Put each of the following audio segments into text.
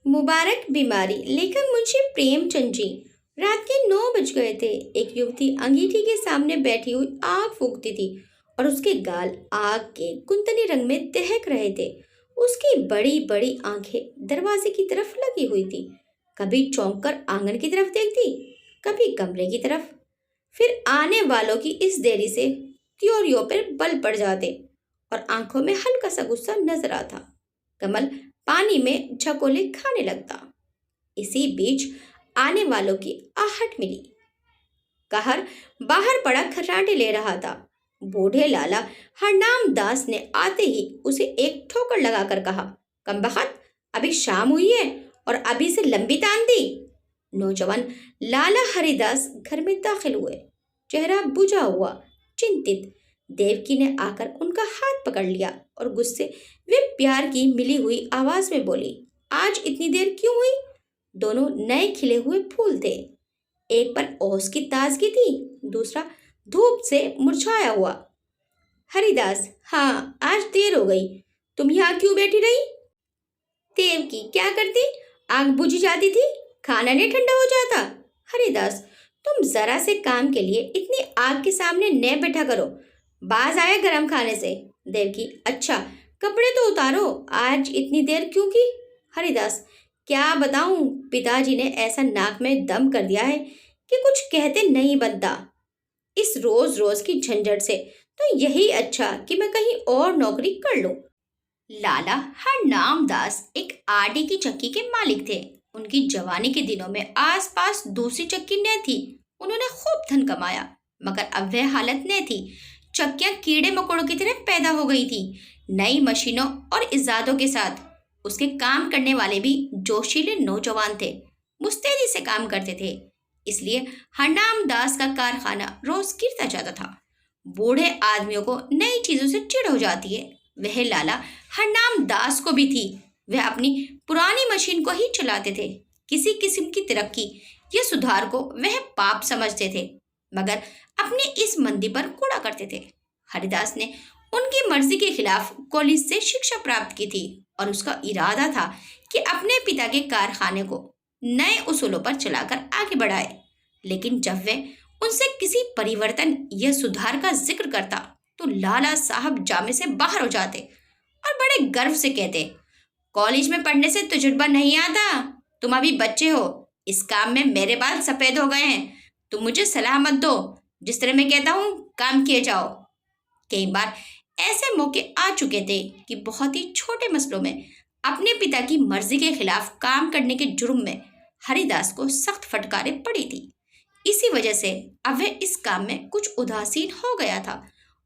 मुबारक बीमारी लेखक मुंशी प्रेमचंद जी। रात के 9 बज गए थे। एक युवती अंगीठी के सामने बैठी हुई आग फूकती थी और उसके गाल आग के कुंदनी रंग में दहक रहे थे। उसकी बड़ी बड़ी आंखें दरवाजे की तरफ लगी हुई थी। कभी चौंक कर आंगन की तरफ देखती, कभी कमरे की तरफ। फिर आने वालों की इस देरी से त्योरियों पर बल पड़ जाते और आंखों में हल्का सा गुस्सा नजर आता। कमल पानी में झकोले खाने लगता। इसी बीच आने वालों की आहट मिली। कहर बाहर पड़ा खर्राटे ले रहा था। बूढ़े लाला हरनाम दास ने आते ही उसे एक ठोकर लगाकर कहा, कमबख्त, अभी शाम हुई है और अभी से लंबी तान दी। नौजवान लाला हरिदास घर में दाखिल हुए, चेहरा बुझा हुआ, चिंतित। देवकी ने आकर उनका हाथ पकड़ लिया और गुस्से वे प्यार की मिली हुई आवाज में बोली, आज इतनी देर क्यों हुई? दोनों नए खिले हुए फूल थे। एक पर ओस की ताजगी थी, दूसरा धूप से मुरझाया हुआ। हरिदास, हाँ आज देर हो गई, तुम यहाँ क्यों बैठी रही? देवकी, क्या करती? आग बुझ जाती थी, खाना नहीं ठंडा हो जाता। हरिदास, तुम जरा से काम के लिए इतनी आग के सामने न बैठा करो, बाज आया गरम खाने से। देवकी, अच्छा कपड़े तो उतारो, आज इतनी देर क्यों की? हरिदास, क्या बताऊं, पिताजी ने ऐसा नाक में दम कर दिया है कि कुछ कहते नहीं बनता। इस रोज रोज की झंझट से तो यही अच्छा कि मैं कहीं और नौकरी कर लूं। लाला हरनाम दास एक आटे की चक्की के मालिक थे। उनकी जवानी के दिनों में आसपास दूसरी चक्की न थी। उन्होंने खूब धन कमाया, मगर अब वह हालत न थी। चक्कियां कीड़े मकोड़ों की तरह पैदा हो गई थी, नई मशीनों और इजादों के साथ। उसके काम करने वाले भी जोशीले नौजवान थे, मुस्तैदी से काम करते थे। इसलिए हरनाम दास का कारखाना रोज गिरता जाता था। बूढ़े आदमियों को नई चीजों से चिढ़ हो जाती है, वह लाला हरनाम दास को भी थी। वह अपनी पुरानी मशीन को ही चलाते थे। किसी किस्म की तरक्की या सुधार को वह पाप समझते थे, मगर अपनी इस मंदी पर कूड़ा करते थे। हरिदास ने उनकी मर्जी के खिलाफ कॉलेज से शिक्षा प्राप्त की थी और उसका इरादा था कि अपने पिता के कारखाने को नए उसूलों पर चलाकर आगे बढ़ाए। लेकिन जब वे उनसे किसी परिवर्तन या सुधार का जिक्र करता तो लाला साहब जामे से बाहर हो जाते और बड़े गर्व से कहते, कॉलेज में पढ़ने से तजुर्बा नहीं आता, तुम अभी बच्चे हो, इस काम में मेरे बाल सफेद हो गए हैं, तुम मुझे सलाह मत दो, जिस तरह मैं कहता हूँ काम किए जाओ। कई बार ऐसे मौके आ चुके थे कि बहुत ही छोटे मसलों में अपने पिता की मर्जी के खिलाफ काम करने के जुर्म में हरिदास को सख्त फटकारें पड़ी थी। इसी वजह से अब वह इस काम में कुछ उदासीन हो गया था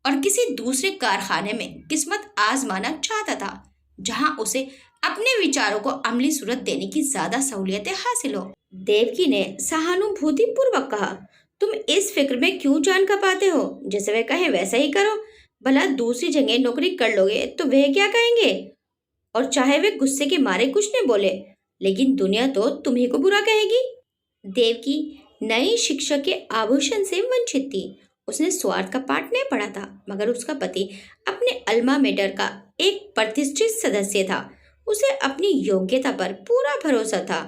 और किसी दूसरे कारखाने में किस्मत आजमाना चाहता था, जहां उसे अपने विचारों को अमली सूरत देने की ज्यादा सहूलियतें हासिल हो। देवकी ने सहानुभूति पूर्वक कहा, तुम इस फिक्र में क्यों जान खपाते हो? जैसे वह कहें वैसा ही करो, भला दूसरी जगह नौकरी कर लोगे तो वह क्या कहेंगे? और चाहे वे गुस्से के मारे कुछ न बोले, लेकिन दुनिया तो तुम्ही को बुरा कहेगी। देवकी नई शिक्षा के आभूषण से वंचित थी। उसने स्वार्थ का पाठ नहीं पढ़ा था, मगर उसका पति अपने अल्मा मेटर का एक प्रतिष्ठित सदस्य था। उसे अपनी योग्यता पर पूरा भरोसा था,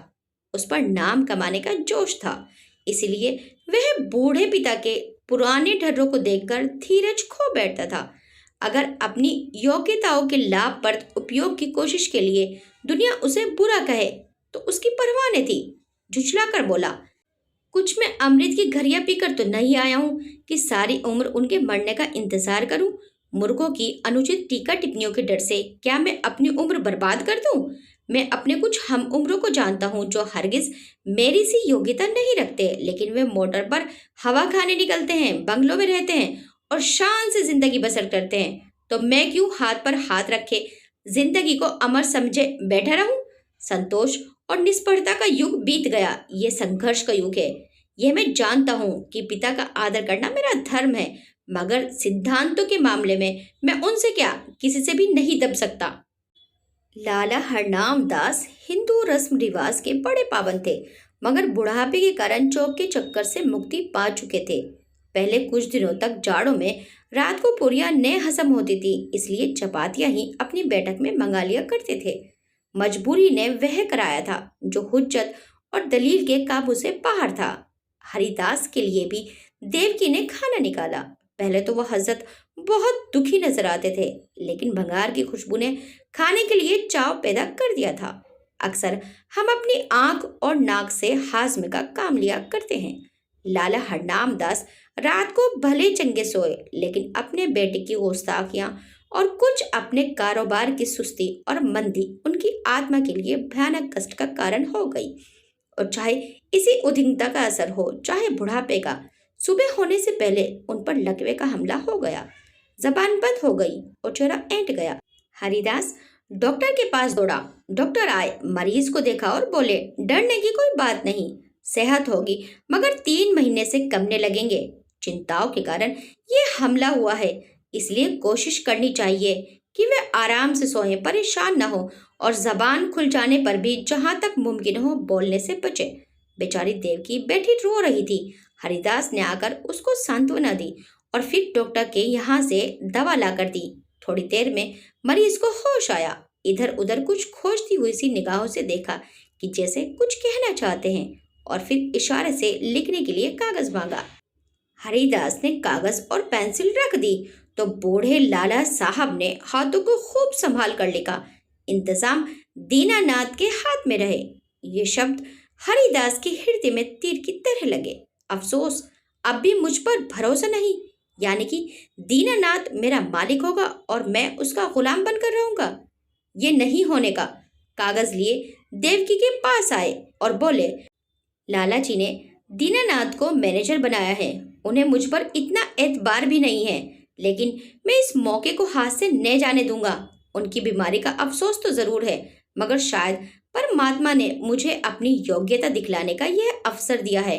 उस पर नाम कमाने का जोश था। इसलिए वह बूढ़े पिता के पुराने ढर्रों को देखकर धीरज खो बैठता था। अगर अपनी योग्यताओं के लाभप्रद उपयोग की कोशिश के लिए दुनिया उसे बुरा कहे तो उसकी परवाह नहीं थी। झुठला कर बोला, कुछ मैं अमृत की घरिया पीकर तो नहीं आया हूँ कि सारी उम्र उनके मरने का इंतजार करूं। मुर्गों की अनुचित टीका टिप्पणियों के डर से क्या मैं अपनी उम्र बर्बाद कर दूं? मैं अपने कुछ हम उम्रों को जानता हूँ जो हरगिज मेरी सी योग्यता नहीं रखते, लेकिन वे मोटर पर हवा खाने निकलते हैं, बंगलों में रहते हैं और शान से जिंदगी बसर करते हैं। तो मैं क्यों हाथ पर हाथ रखे जिंदगी को अमर समझे बैठा रहूं? संतोष और निष्फलता का युग बीत गया, ये संघर्ष का युग है। यह मैं जानता हूँ कि पिता का आदर करना मेरा धर्म है, मगर सिद्धांतों के मामले में मैं उनसे क्या किसी से भी नहीं दब सकता। लाला हरनाम दास हिंदू रस्म रिवाज के बड़े पाबंद थे, मगर बुढ़ापे के कारण चौक के चक्कर से मुक्ति पा चुके थे। पहले कुछ दिनों तक जाड़ों में रात को पूरियां न हजम होती थी, इसलिए चपातियां ही अपनी बैठक में मंगा लिया करते थे। मजबूरी ने वह कराया था जो हुज्जत और दलील के काबू से बाहर था। हरिदास के लिए भी देवकी ने खाना निकाला। पहले तो वह हजरत बहुत दुखी नजर आते थे, लेकिन भंगार की खुशबू ने खाने के लिए चाव पैदा कर दिया था। अक्सर हम अपनी आंख और नाक से हाजमे का काम लिया करते हैं। लाला हरनाम दास रात को भले चंगे सोए, लेकिन अपने बेटे की गुस्ताखियां और कुछ अपने कारोबार की सुस्ती और मंदी उनकी आत्मा के लिए भयानक कष्ट का कारण हो गई। और चाहे इसी उद्विग्नता का असर हो, चाहे बुढ़ापे का, सुबह होने से पहले उन पर लकवे का हमला हो गया। जबान बंद हो गई और चेहरा ऐंठ गया। हरिदास डॉक्टर के पास दौड़ा। डॉक्टर आए, मरीज को देखा और बोले, डरने की कोई बात नहीं, सेहत होगी, मगर 3 महीने से कमने लगेंगे। चिंताओं के कारण ये हमला हुआ है, इसलिए कोशिश करनी चाहिए कि वे आराम से सोएं, परेशान न हो और जबान खुल जाने पर भी जहां तक मुमकिन हो बोलने से बचे। बेचारी देवकी बैठी रो रही थी। हरिदास ने आकर उसको सांत्वना दी और फिर डॉक्टर के यहाँ से दवा लाकर दी। थोड़ी देर में मरीज को होश आया। इधर उधर कुछ खोजती हुई सी निगाहों से देखा कि जैसे कुछ कहना चाहते हैं, और फिर इशारे से लिखने के लिए कागज मांगा। हरिदास ने कागज और पेंसिल रख दी तो बूढ़े लाला साहब ने हाथों को खूब संभाल कर लिखा, इंतजाम दीनानाथ के हाथ में रहे। ये शब्द हरिदास के हृदय में तीर की तरह लगे। अफसोस, अब भी मुझ पर भरोसा नहीं, यानी कि दीनानाथ मेरा मालिक होगा और मैं उसका गुलाम बनकर रहूंगा। ये नहीं होने का। कागज लिए देवकी के पास आए और बोले, लाला जी ने दीनानाथ को मैनेजर बनाया है। उन्हें मुझ पर इतना एतबार भी नहीं है, लेकिन मैं इस मौके को हाथ से न जाने दूंगा। उनकी बीमारी का अफसोस तो जरूर है, मगर शायद परमात्मा ने मुझे अपनी योग्यता दिखलाने का यह अवसर दिया है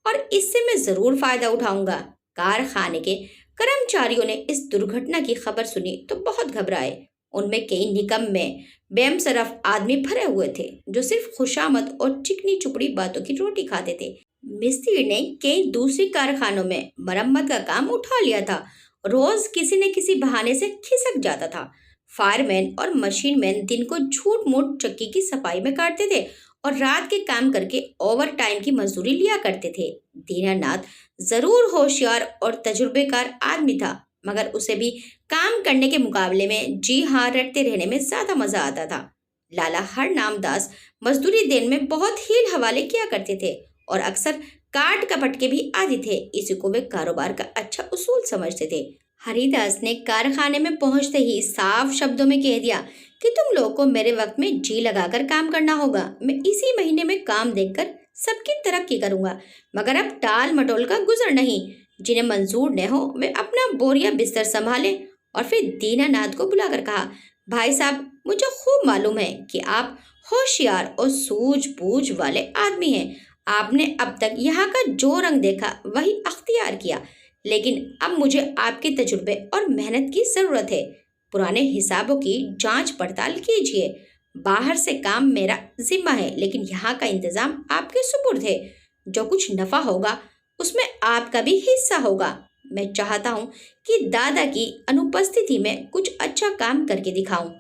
और इससे मैं जरूर फायदा उठाऊंगा। कारखाने के कर्मचारियों ने इस दुर्घटना की खबर सुनी तो बहुत घबराए। उनमें कई निकम्मे बेमसरफ आदमी भरे हुए थे जो सिर्फ खुशामद और चिकनी चुपड़ी बातों की रोटी खाते थे। मिस्त्री ने कई दूसरी कारखानों में मरम्मत का काम उठा लिया था। रोज किसी न किसी बहाने से खिसक जाता था। फायरमैन और मशीन मैन दिन को झूठ मूठ चक्की की सफाई में काटते थे और रात के काम करके ओवर टाइम की मजदूरी लिया करते थे। दीनानाथ जरूर होशियार और तजुर्बेकार आदमी था, मगर उसे भी काम करने के मुकाबले में जी हाँ रटते रहने में ज्यादा मजा आता था। लाला हरनाम दास मजदूरी देने में बहुत हील हवाले किया करते थे और अक्सर काट कपट के भी आदी थे। इसी को वे कारोबार का अच्छा उसूल समझते थे। हरिदास ने कारखाने में पहुंचते ही साफ शब्दों में कह दिया कि तुम लोग को मेरे वक्त में जी लगाकर काम करना होगा। मैं इसी महीने में काम देखकर सबकी तरक्की करूंगा, मगर अब टाल मटोल का गुजर नहीं। जिन्हें मंजूर न हो वे अपना बोरिया बिस्तर संभालें। और फिर दीनानाथ को बुलाकर कहा, भाई साहब, मुझे खूब मालूम है कि आप होशियार और सूझबूझ वाले आदमी हैं। आपने अब तक यहाँ का जो रंग देखा वही अख्तियार किया, लेकिन अब मुझे आपके तजुर्बे और मेहनत की जरूरत है। पुराने हिसाबों की जांच पड़ताल कीजिए। बाहर से काम मेरा जिम्मा है, लेकिन यहाँ का इंतजाम आपके सुपुर्द है। जो कुछ नफा होगा उसमें आपका भी हिस्सा होगा। मैं चाहता हूँ कि दादा की अनुपस्थिति में कुछ अच्छा काम करके दिखाऊं।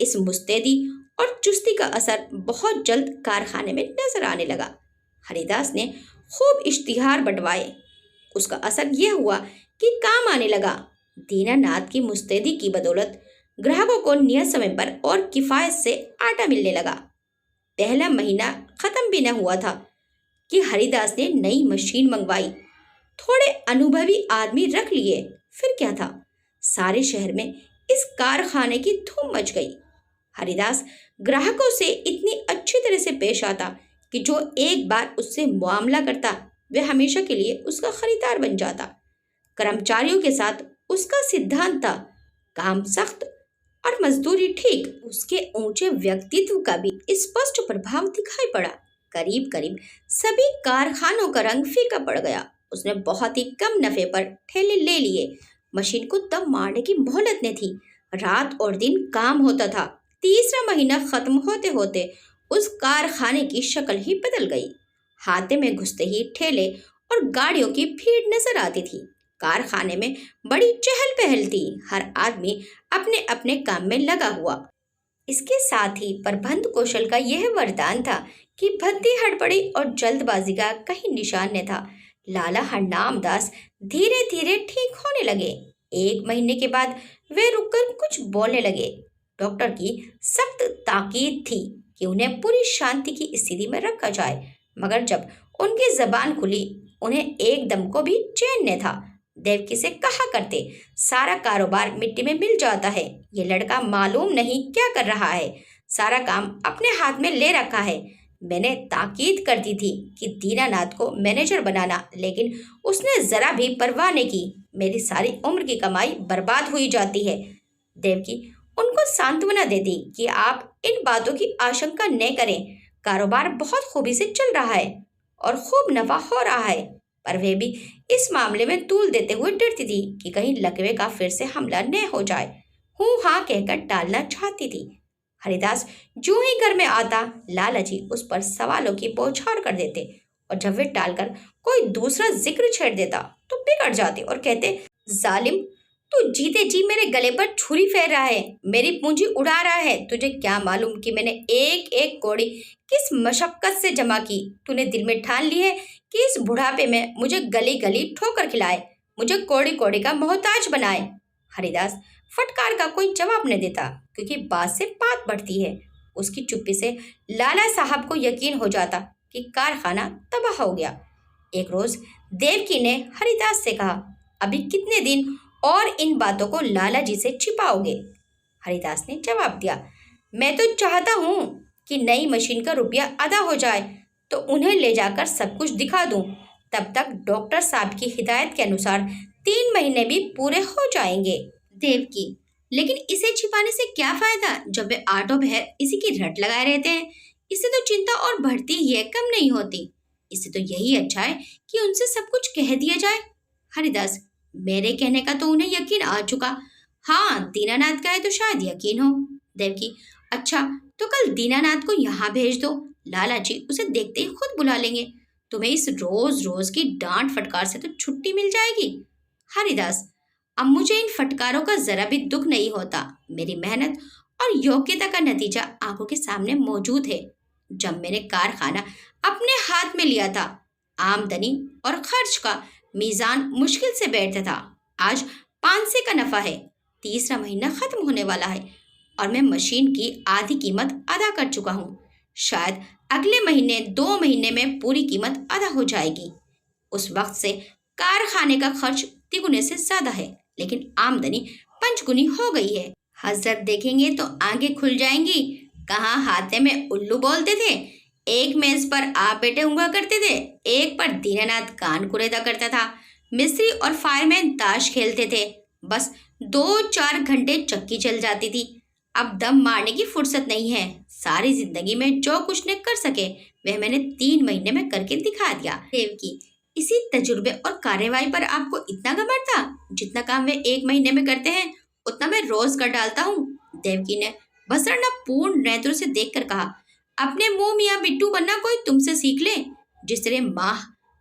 इस मुस्तैदी और चुस्ती का असर बहुत जल्द कारखाने में नजर आने लगा। हरिदास ने खूब इश्तिहार बंटवाए। उसका असर यह हुआ कि काम आने लगा। दीनानाथ की मुस्तैदी की बदौलत ग्राहकों को नियत समय पर और किफायत से आटा मिलने लगा। पहला महीना खत्म भी न हुआ था कि हरिदास ने नई मशीन मंगवाई, थोड़े अनुभवी आदमी रख लिए। फिर क्या था, सारे शहर में इस कारखाने की धूम मच गई। हरिदास ग्राहकों से इतनी अच्छी तरह से पेश आता कि जो एक बार उससे मुआमला करता वे हमेशा के लिए उसका खरीदार बन जाता। कर्मचारियों के साथ उसका सिद्धांत था, काम सख्त और मजदूरी ठीक। उसके ऊंचे व्यक्तित्व का भी स्पष्ट प्रभाव दिखाई पड़ा। करीब करीब सभी कारखानों का रंग फीका पड़ गया। उसने बहुत ही कम नफे पर ठेले ले लिए। मशीन को दम मारने की मोहलत न थी। रात और दिन काम होता था। तीसरा महीना खत्म होते होते उस कारखाने की शक्ल ही बदल गई। हाथे में घुसते ही ठेले और गाड़ियों की भीड़ नजर आती थी। कारखाने में बड़ी चहल पहल थी। हर आदमी अपने अपने काम में लगा हुआ। इसके साथ ही प्रबंध कौशल का यह वरदान था कि भद्दी हड़बड़ी और जल्दबाजी का कहीं निशान न था। लाला हरनाम दास धीरे धीरे ठीक होने लगे। 1 महीने के बाद वे रुककर कुछ बोलने लगे। डॉक्टर की सख्त ताकीद थी कि उन्हें पूरी शांति की स्थिति में रखा जाए, मगर जब उनकी जबान खुली उन्हें एकदम को भी चैन न था। देवकी से कहा करते, सारा कारोबार मिट्टी में मिल जाता है। ये लड़का मालूम नहीं क्या कर रहा है, सारा काम अपने हाथ में ले रखा है। मैंने ताकीद कर दी थी कि दीनानाथ को मैनेजर बनाना, लेकिन उसने जरा भी परवाह नहीं की। मेरी सारी उम्र की कमाई बर्बाद हुई जाती है। देवकी उनको सांत्वना देती कि आप इन बातों की आशंका न करें, कारोबार बहुत खूबी से चल रहा है और खूब नफा हो रहा है। पर वे भी इस मामले में तूल देते हुए डरती थी कि कहीं लकवे का फिर से हमला न हो जाए। हूँ हाँ कहकर टालना चाहती थी। हरिदास जो ही घर में आता, लाला जी उस पर सवालों की बौछार कर देते, और जब वे टालकर कोई दूसरा जिक्र छेड़ देता तो बिगड़ जाते और कहते, जालिम, तू जीते जी मेरे गले पर छुरी फेर रहा है, मेरी पूंजी उड़ा रहा है। तुझे क्या मालूम कि मैंने एक एक कौड़ी किस मशक्कत से जमा की। तूने दिल में ठान ली है कि इस बुढ़ापे में मुझे गली गली ठोकर खिलाए, मुझे कौड़ी कौड़ी का मोहताज बनाए। हरिदास फटकार का कोई जवाब न देता, क्योंकि बात से बात बढ़ती है। उसकी चुप्पी से लाला साहब को यकीन हो जाता कि कारखाना तबाह हो गया। एक रोज देवकी ने हरिदास से कहा, अभी कितने दिन और इन बातों को लाला जी से छिपाओगे? हरिदास ने जवाब दिया, मैं तो चाहता हूँ कि नई मशीन का रुपया अदा हो जाए तो उन्हें ले जाकर सब कुछ दिखा दूं। तब तक डॉक्टर साहब की हिदायत के अनुसार 3 महीने भी पूरे हो जाएंगे। देवकी, लेकिन इसे छिपाने से क्या फायदा जब वे आटो बहर इसी की रट लगाए रहते हैं। इससे तो चिंता और बढ़ती ही है, कम नहीं होती। इससे तो यही अच्छा है कि उनसे सब कुछ कह दिया जाए। हरिदास, मेरे कहने का तो उन्हें यकीन आ चुका। हाँ, दीनानाथ का है तो शायद यकीन हो। देवकी, अच्छा तो कल दीनानाथ को यहाँ भेज दो, लाला जी उसे देखते ही खुद बुला लेंगे। तुम्हें इस रोज रोज की डांट फटकार से तो छुट्टी मिल जाएगी। हरिदास, अब मुझे इन फटकारों का जरा भी दुख नहीं होता। मेरी मेहनत और योग्यता का नतीजा आंखों के सामने मौजूद है। जब मैंने कारखाना अपने हाथ में लिया था, आमदनी और खर्च का मीज़ान मुश्किल से बैठता था। आज 500 का नफा है। तीसरा महीना खत्म होने वाला है और मैं मशीन की आधी कीमत अदा कर चुका हूँ। शायद अगले महीने 2 महीने में पूरी कीमत अदा हो जाएगी। उस वक्त से कारखाने का खर्च तिगुने से ज्यादा है, लेकिन आमदनी पंचगुनी हो गई है। हजरत देखेंगे तो आंखें खुल जाएंगी। कहाँ हाथे में उल्लू बोलते थे, एक मेज पर आप बैठे हुआ करते थे, एक पर दीनानाथ कान कुरेदा करता था, मिस्त्री और फायरमैन ताश खेलते थे। बस 2-4 घंटे चक्की चल जाती थी। अब दम मारने की फुर्सत नहीं है। सारी जिंदगी में जो कुछ ने कर सके वह मैंने 3 महीने में करके दिखा दिया। देवकी, इसी तजुर्बे और कार्यवाही पर आपको इतना घमंड था? जितना काम वे 1 महीने में करते हैं उतना मैं रोज कर डालता हूँ। देवकी ने भसड़ना पूर्ण नेत्रों से देखकर कहा, अपने मुंह मियाँ बिट्टू बनना कोई तुमसे सीख ले। जिस तरह माँ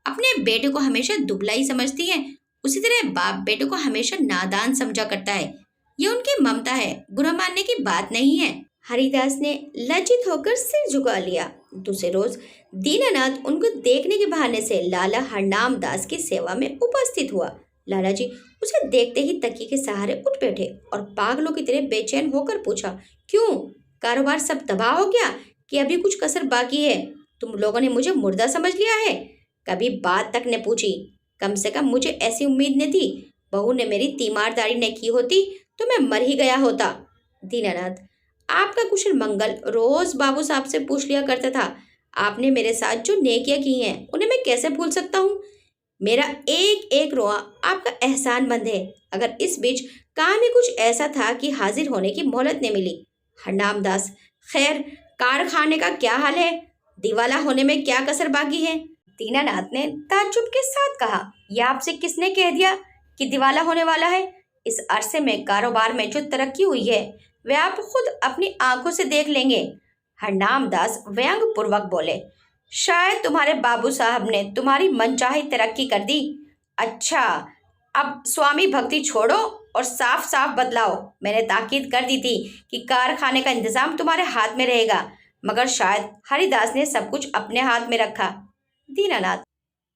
अपने बेटे को हमेशा दुबला ही समझती है, उसी तरह बाप बेटे को हमेशा नादान समझा करता है। ये उनकी ममता है, बुरा मानने की बात नहीं है। हरिदास ने लज्जित होकर सिर झुका लिया। दूसरे रोज दीनानाथ उनको देखने के बहाने से लाला हरनाम दास की सेवा में उपस्थित हुआ। लाला जी उसे देखते ही तकिए के सहारे उठ बैठे और पागलों की तरह बेचैन होकर पूछा, क्यों, कारोबार सब तबाह हो गया कि अभी कुछ कसर बाकी है? तुम लोगों ने मुझे मुर्दा समझ लिया है? कभी बात तक न पूछी। कम से कम मुझे ऐसी उम्मीद न थी। बहू ने मेरी तीमारदारी न की होती तो मैं मर ही गया होता। दीनानाथ, आपका कुशल मंगल रोज बाबू साहब से पूछ लिया करता था। आपने मेरे साथ जो नेकियां की हैं उन्हें मैं कैसे भूल सकता हूँ? मेरा एक एक रोआ आपका एहसान मंद है। अगर इस बीच काम ही कुछ ऐसा था कि हाजिर होने की मोहलत न मिली। हरनाम दास, खैर कारखाने का क्या हाल है? दिवाला होने में क्या कसर बाकी है? दीनानाथ ने ताज्जुब के साथ कहा, यह आपसे किसने कह दिया कि दिवाला होने वाला है? इस अरसे में कारोबार में जो तरक्की हुई है वह आप खुद अपनी आंखों से देख लेंगे। हरनाम दास व्यंग पूर्वक बोले, शायद तुम्हारे बाबू साहब ने तुम्हारी मनचाही तरक्की कर दी। अच्छा, अब स्वामी भक्ति छोड़ो और साफ साफ बतलाओ। मैंने ताकीद कर दी थी कि कारखाने का इंतजाम तुम्हारे हाथ में रहेगा, मगर शायद हरिदास ने सब कुछ अपने हाथ में रखा। दीनानाथ: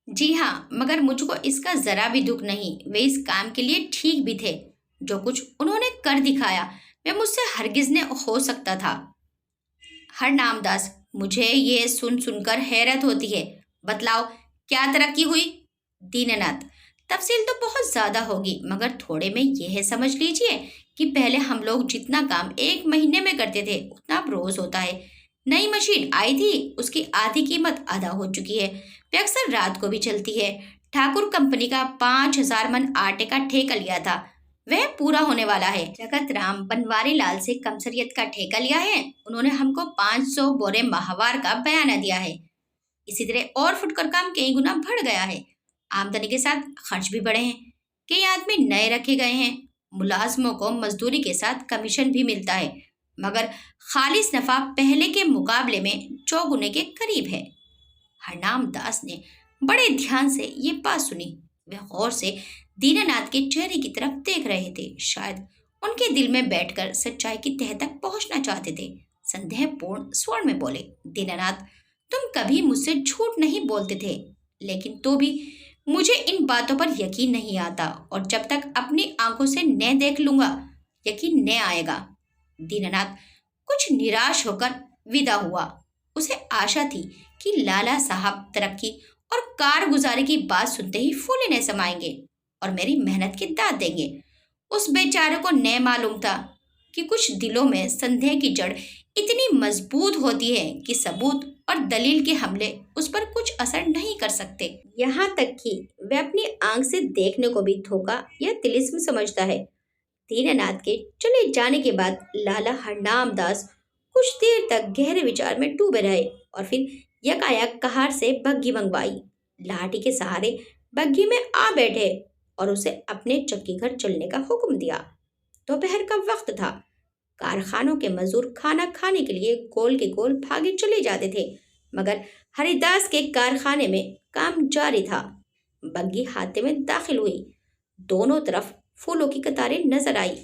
जी हाँ, मगर मुझको इसका जरा भी दुख नहीं। वे इस काम के लिए ठीक भी थे। जो कुछ उन्होंने कर दिखाया वह मुझसे हरगिज ने हो सकता था। हरनामदास: मुझे ये सुन सुनकर हैरत होती है। बतलाओ, क्या तरक्की हुई? दीननाथ: तफसील तो बहुत ज्यादा होगी, मगर थोड़े में यह समझ लीजिए कि पहले हम लोग जितना काम 1 महीने में करते थे उतना अब रोज होता है। नई मशीन आई थी, उसकी आधी कीमत अदा हो चुकी है। वे अक्सर रात को भी चलती है। ठाकुर कंपनी का 5,000 मन आटे का ठेका लिया था, वह पूरा होने वाला है। जगत राम बनवारी लाल से कमसरियत का ठेका लिया है। उन्होंने हमको 500 बोरे माहवार का बयाना दिया है। इसी तरह और फुटकर काम कई गुना बढ़ गया है। आमदनी के साथ खर्च भी बढ़े हैं। कई आदमी नए रखे गए हैं। मुलाजमों को मजदूरी के साथ कमीशन भी मिलता है, मगर खालिस नफा पहले के मुकाबले में चौगुने के करीब है। हरनाम दास ने बड़े ध्यान से ये बात सुनी। वे गौर से दीनानाथ के चेहरे की तरफ देख रहे थे। शायद उनके दिल में बैठकर सच्चाई की तह तक पहुंचना चाहते थे। संदेहपूर्ण स्वर में बोले, दीनानाथ, तुम कभी मुझसे झूठ नहीं बोलते थे, लेकिन तो भी मुझे इन बातों पर यकीन नहीं आता, और जब तक अपनी आंखों से न देख लूंगा यकीन न आएगा। दीनानाथ कुछ निराश होकर विदा हुआ। उसे आशा थी कि लाला साहब तरक्की और कारगुजारी की बात सुनते ही फूले न समाएंगे और मेरी मेहनत की दाद देंगे। उस बेचारे को न मालूम था कि कुछ दिलों में संदेह की जड़ इतनी मजबूत होती है कि सबूत और दलील के हमले उस पर कुछ असर नहीं कर सकते। यहाँ तक कि वह अपनी आंख से देखने को भी धोखा या तिलिस्म समझता है। दीनानाथ के चले जाने के बाद लाला हरनाम दास कुछ देर तक गहरे विचार में डूबे रहे और फिर यकायक कहार से बग्घी मंगवाई। लाठी के सहारे बग्घी में आ बैठे और उसे अपने चक्की घर चलने का हुक्म दिया। दोपहर का वक्त था। कारखानों के मजदूर खाना खाने के लिए गोल के गोल भागे चले जाते थे, मगर हरिदास के कारखाने में काम जारी था। बग्घी हाथे में दाखिल हुई। दोनों तरफ फूलों की कतारें नजर आई।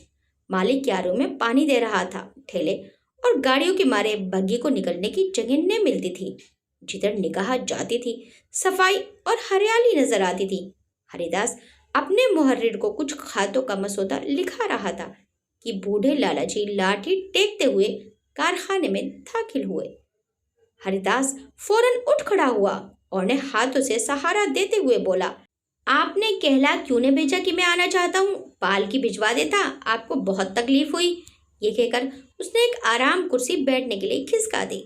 मालिक क्यारों में पानी दे रहा था। ठेले और गाड़ियों के मारे बग्घी को निकलने की जगह न मिलती थी। जिधर निगाह जाती थी सफाई और हरियाली नजर आती थी। हरिदास अपने मुहर्रिर को कुछ खातों का मसौदा लिखा रहा था कि बूढ़े लालाजी लाठी टेकते हुए कारखाने में दाखिल हुए। हरिदास फौरन उठ खड़ा हुआ और ने हाथों से सहारा देते हुए बोला, आपने कहला क्यों ने भेजा कि मैं आना चाहता हूँ? पाल की भिजवा देता, आपको बहुत तकलीफ हुई। ये कहकर उसने एक आराम कुर्सी बैठने के लिए खिसका दी।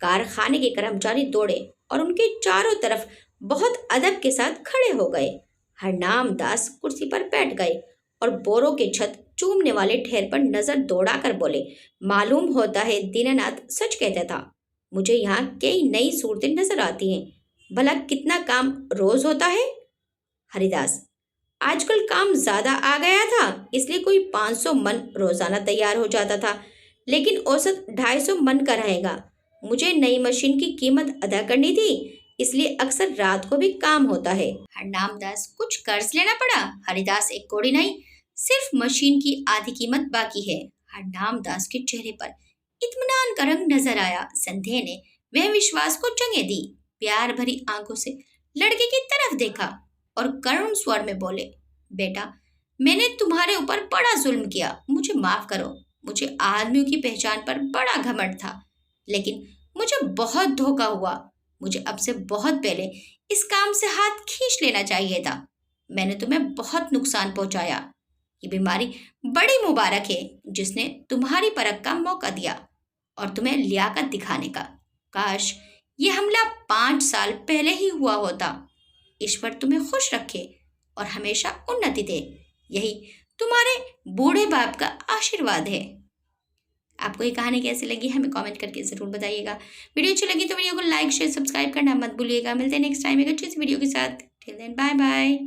कारखाने के कर्मचारी दौड़े और उनके चारों तरफ बहुत अदब के साथ खड़े हो गए। हरनाम दास कुर्सी पर बैठ गए और बोरों के छत चूमने वाले ठेर पर नजर दौड़ाकर बोले, मालूम होता है दीनानाथ सच कहता था। मुझे यहाँ कई नई सूरतें नजर आती हैं। भला कितना काम रोज होता है? हरिदास, आजकल काम ज्यादा आ गया था, इसलिए कोई 500 मन रोजाना तैयार हो जाता था, लेकिन औसत 250 मन का रहेगा। मुझे नई मशीन की कीमत अदा करनी थी, इसलिए अक्सर रात को भी काम होता है। हरनामदास, कुछ कर्ज लेना पड़ा? हरिदास, एक कौड़ी नहीं, सिर्फ मशीन की आधी कीमत बाकी है। हरनामदास के चेहरे पर इत्मीनान का रंग नजर आया। संदेह ने वह विश्वास को जगह दी। प्यार भरी आंखों से लड़के की तरफ देखा और करुण स्वर में बोले, बेटा, मैंने तुम्हारे ऊपर बड़ा जुल्म किया, मुझे माफ करो। मुझे आदमियों की पहचान पर बड़ा घमंड था, लेकिन मुझे बहुत धोखा हुआ। मुझे अब से बहुत पहले इस काम से हाथ खींच लेना चाहिए था। मैंने तुम्हें बहुत नुकसान पहुंचाया। ये बीमारी बड़ी मुबारक है जिसने तुम्हारी परख का मौका दिया और तुम्हें लियाकत दिखाने का। काश ये हमला 5 साल पहले ही हुआ होता। ईश्वर तुम्हें खुश रखे और हमेशा उन्नति दे। यही तुम्हारे बूढ़े बाप का आशीर्वाद है। आपको ये कहानी कैसी लगी हमें कमेंट करके ज़रूर बताइएगा। वीडियो अच्छी लगी तो वीडियो को लाइक शेयर सब्सक्राइब करना मत भूलिएगा। मिलते हैं नेक्स्ट टाइम एक अच्छी सी वीडियो के साथ। Till then bye bye.